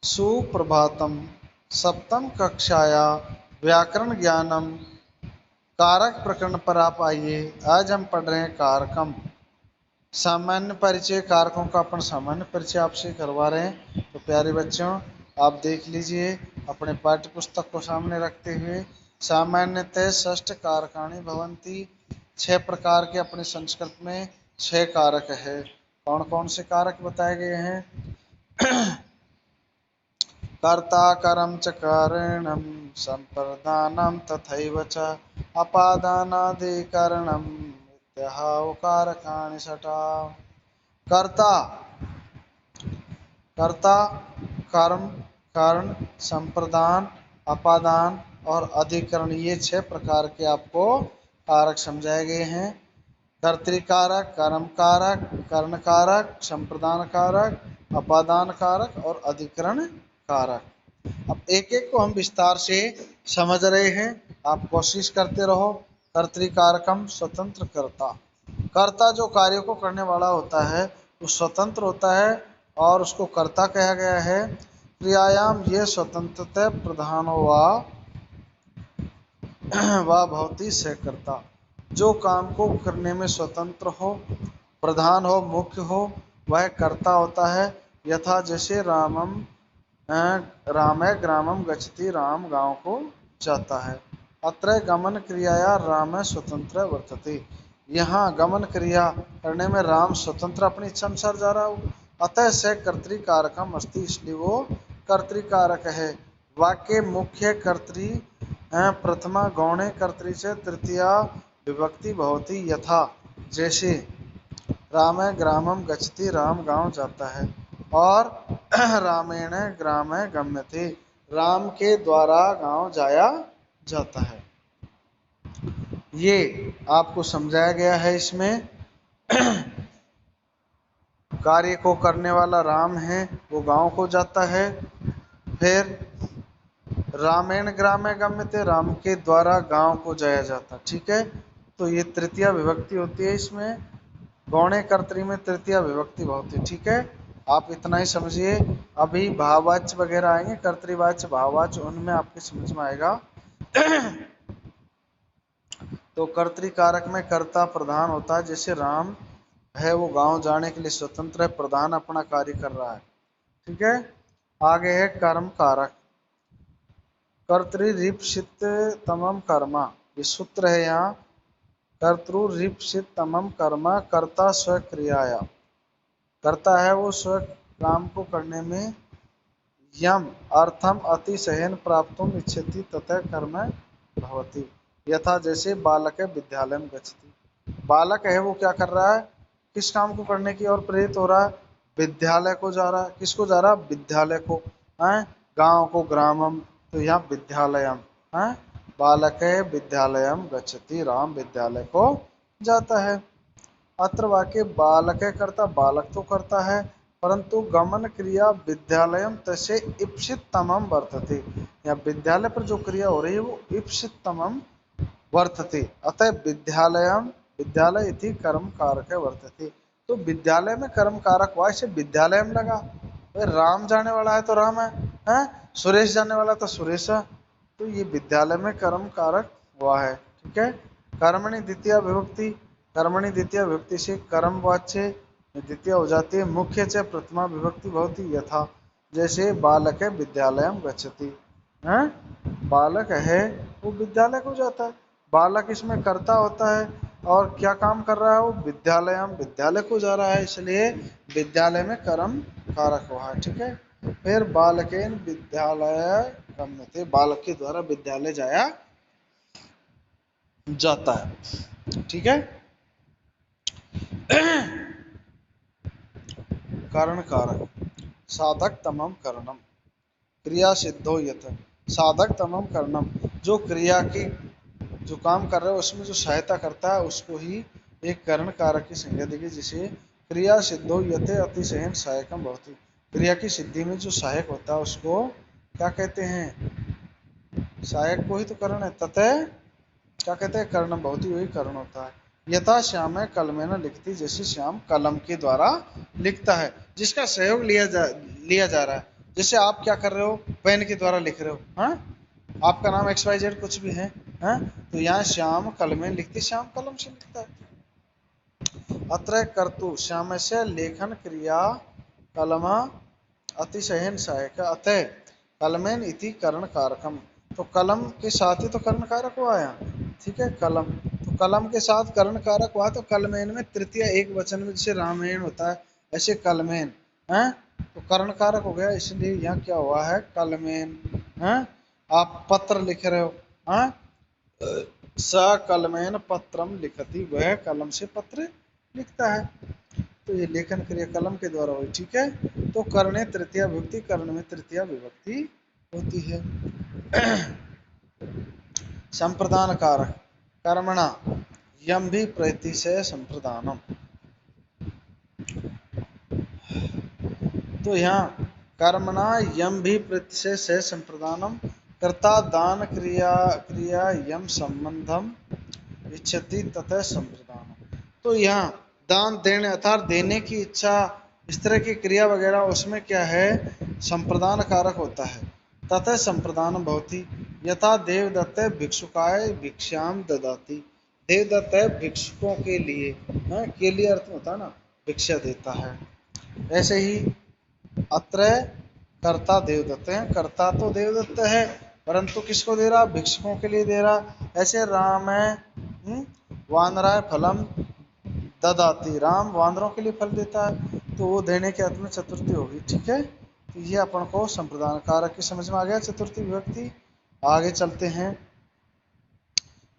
सुप्रभातम। सप्तम कक्षाया व्याकरण ज्ञानम कारक प्रकरण पर आप आइए। आज हम पढ़ रहे हैं कारकम। सामान्य परिचय, कारकों का अपन सामान्य परिचय आपसे करवा रहे हैं। तो प्यारे बच्चों, आप देख लीजिए अपने पाठ्य पुस्तक को सामने रखते हुए। सामान्यतः षष्ठ कारकाणि भवन्ति। 6 प्रकार के अपने संस्कृत में 6 कारक है। कौन कौन से कारक बताए गए हैं? कर्ता करम च कारणम संप्रदानम तथैव च अपादानादिकरणम इत्याह कारकाणि षटा। कर्ता, कर्ता, कर्म, कारण, संप्रदान, अपादान और अधिकरण, ये 6 प्रकार के आपको कारक समझाए गए हैं। कर्तृकारक, कर्म कारक, कर्ण कारक, संप्रदान कारक, अपादान कारक और अधिकरण कारक। अब एक एक को हम विस्तार से समझ रहे हैं, आप कोशिश करते रहो। कर्तृकारकम स्वतंत्र कर्ता। कर्ता जो कार्य को करने वाला होता है वो स्वतंत्र होता है और उसको कर्ता कहा गया है। क्रियायाम ये स्वतंत्रता प्रधान व भवती से कर्ता। जो काम को करने में स्वतंत्र हो, प्रधान हो, मुख्य हो, वह कर्ता होता है। यथा जैसे रामय ग्रामम गच्छति, राम गांव को जाता है। अत्र गमन क्रियाया राम स्वतंत्र वर्तते। यहाँ गमन क्रिया करने में राम स्वतंत्र अपनी इच्छा अनुसार जा रहा हो। अतः से कर्तृकारकम अस्ति, इसलिए वो कर्तृकारक है। वाक्य मुख्य कर्तृ प्रथमा गौणे कर्तृ से तृतीया विभक्ति भवति। यथा जैसे राम ग्रामम गच्छति, राम गांव जाता है। और रामेण ग्राम गम्यते, राम के द्वारा गांव जाया जाता है। ये आपको समझाया गया है। इसमें कार्य को करने वाला राम है, वो गांव को जाता है। फिर रामेण ग्रामे गम्यते, राम के द्वारा गांव को जाया जाता। ठीक है, तो ये तृतीया विभक्ति होती है। इसमें गौणे कर्तरी में तृतीया विभक्ति होती है। ठीक है, आप इतना ही समझिए। अभी भाववाच्य वगैरह आएंगे, कर्तृवाच्य, भाववाच्य, उनमें आपके समझ में आएगा। तो कर्तृकारक में कर्ता प्रधान होता है। जैसे राम है वो गांव जाने के लिए स्वतंत्र है, प्रधान अपना कार्य कर रहा है। ठीक है, आगे है कर्म कारक। कर्तृरीप्सित तमम कर्मा, ये सूत्र है यहाँ। कर्तृरीप्सित तमम कर्मा कर्ता स्वक्रियाया। करता है वो स्व काम को करने में यम अर्थम अतिशयन प्राप्तुम इच्छति तथा कर्म भवति। यथा जैसे बालक है विद्यालय में गच्छति। बालक है वो क्या कर रहा है, किस काम को करने की ओर प्रेरित हो रहा है? विद्यालय को जा रहा है। किसको जा रहा है? विद्यालय को। है गांव को ग्रामम, तो यहाँ विद्यालयम है। बालक है विद्यालयम गच्छति, राम विद्यालय को जाता है। अत्र वाक्य बालक करता, बालक तो करता है, परंतु गमन क्रिया विद्यालयम तसे इप्सितमम वर्तते। या विद्यालय पर जो क्रिया हो रही है वो इप्सितमम वर्तते। अतः विद्यालयम, विद्यालय इति कर्म कारक वर्तते। तो विद्यालय में कर्म कारक हुआ, इसे विद्यालय में लगा। राम जाने वाला है तो राम है? सुरेश जाने वाला तो सुरेश है। तो ये विद्यालय में कर्म कारक हुआ है। ठीक है, कर्मणि द्वितीय विभक्ति, कर्मणि द्वितीय विभक्ति से कर्म वाच्य द्वितीय हो जाती है। मुख्य से प्रथमा विभक्ति बहुत ही। यथा जैसे बालक है विद्यालय गच्छति, है बालक है वो विद्यालय को जाता है। बालक इसमें कर्ता होता है और क्या काम कर रहा है वो? विद्यालय, विद्यालय को जा रहा है, इसलिए विद्यालय में कर्म कारक हुआ है। ठीक है, फिर बालकेन विद्यालय गम्यते, बालक के द्वारा विद्यालय जाया जाता है। ठीक है, कारण कारक। साधक तमम करणम क्रिया सिद्धो यथ। साधक तमम करणम, जो क्रिया की जो काम कर रहा है उसमें जो सहायता करता है उसको ही एक करण कारक की संज्ञा देगी। जिसे क्रिया सिद्धो यथे अतिशयन सहायकम भवति, क्रिया की सिद्धि में जो सहायक होता है उसको क्या कहते हैं? सहायक को ही तो करण है। ततः क्या कहते हैं? कर्णम भवति, वही कर्ण होता है। यथा श्याम है कलमेन लिखती, जैसे श्याम कलम के द्वारा लिखता है, जिसका सहयोग लिया जा रहा है। जैसे आप क्या कर रहे हो, पेन के द्वारा लिख रहे हो, हाँ, आपका नाम XYZ कुछ भी है, हाँ, तो यहाँ श्याम कलमेन लिखते, श्याम कलम से लिखता है। अत्र कर्तु श्यामस्य लेखन क्रिया कलम अतिशयन सहायक, अतः कलमेन इति करण कारकम। तो कलम के साथ ही तो कर्ण कारक हुआ यहाँ, ठीक है, कलम, तो कलम के साथ कर्ण कारक हुआ, तो कलमेन में तृतीय एक वचन में जैसे रामेण होता है ऐसे कलमेन है, तो कर्ण कारक हो गया, इसलिए यहाँ क्या हुआ है, कलमेन है। आप पत्र लिख रहे हो, हाँ, स कलमेन पत्रम लिखती, वह कलम से पत्र लिखता है, तो ये लेखन क्रिया कलम के द्वारा हुई, ठीक है। तो करणे तृतीया विभक्ति, कर्ण में तृतीया विभक्ति होती है। संप्रदान कारक कर्मणा यम भी प्रत्यय संप्रदानम, तो यहाँ कर्मणा यम भी प्रत्यय से संप्रदानम, कर्ता दान क्रिया क्रिया यम संबंधम इच्छति तथा संप्रदानम। तो यहाँ दान देने अर्थात देने की इच्छा, इस तरह की क्रिया वगैरह, उसमें क्या है, संप्रदान कारक होता है। तथा संप्रदान भवति यथा देवदत्त भिक्षुकाय भिक्षाम ददाति, देवदत्त भिक्षुकों के लिए, हाँ, के लिए अर्थ होता है ना, भिक्षा देता है। ऐसे ही अत्र कर्ता देवदत्त है, कर्ता तो देवदत्त है, परंतु किसको दे रहा, भिक्षुकों के लिए दे रहा। ऐसे राम है वानराय फलम ददाती, राम वानरों के लिए फल देता है, तो वो देने के अर्थ में चतुर्थी होगी, ठीक है। तो ये अपन को संप्रदान कारक की समझ में आ गया, चतुर्थी विभक्ति। आगे चलते हैं।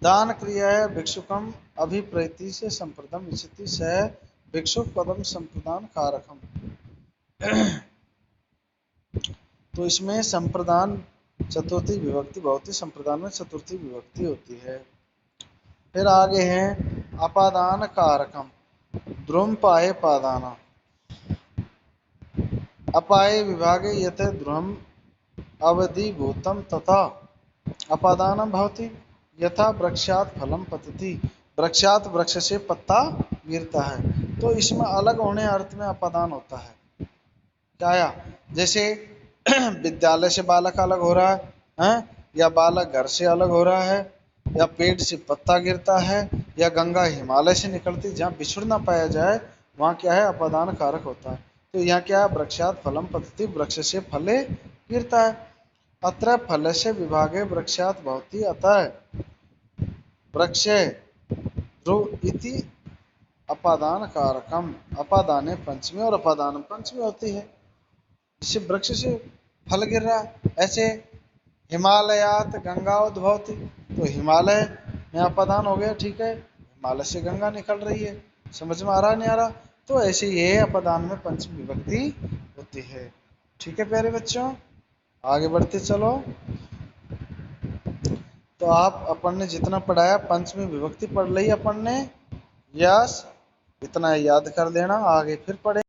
दान क्रिया है भिक्षुकम अभिप्रैति से संप्रदम इच्छति स भिक्षुक पदम संप्रदान कारकम। तो इसमें संप्रदान चतुर्थी विभक्ति बहुत, संप्रदान में चतुर्थी विभक्ति होती है। फिर आगे हैं अपादान कारकम, ध्रुम पाए पादाना, अपाए विभागे यत ध्रुम अवधिभूतम तथा अपादानम भवति यथा वृक्षात फलम पतति, वृक्षात वृक्ष से पत्ता गिरता है। तो इसमें अलग होने अर्थ में अपादान होता है, क्या आया, जैसे विद्यालय से बालक अलग हो रहा है, या बालक घर से अलग हो रहा है, या पेड़ से पत्ता गिरता है, या गंगा हिमालय से निकलती, जहाँ बिछुड़ ना पाया जाए वहाँ क्या है, अपादान कारक होता है। तो यहाँ क्या है, वृक्षात फलम पतति, वृक्ष से फले गिरता है। अत्र फल से विभागे वृक्षात भवति, अतः वृक्ष ध्रुव इति अपादान कारकम, अपादाने पंचमी, और अपादान पंचमी होती है, जिससे वृक्ष से फल गिर रहा है। ऐसे हिमालयात गंगा उद्भवती, तो हिमालय में अपादान हो गया, ठीक है, हिमालय से गंगा निकल रही है, समझ में आ रहा नहीं आ रहा। तो ऐसे ये अपादान में पंचमी विभक्ति होती है, ठीक है प्यारे बच्चों। आगे बढ़ते चलो। तो आप अपन ने जितना पढ़ाया पंचमी विभक्ति पढ़ ली अपन ने, यस, इतना याद कर लेना, आगे फिर पढ़े।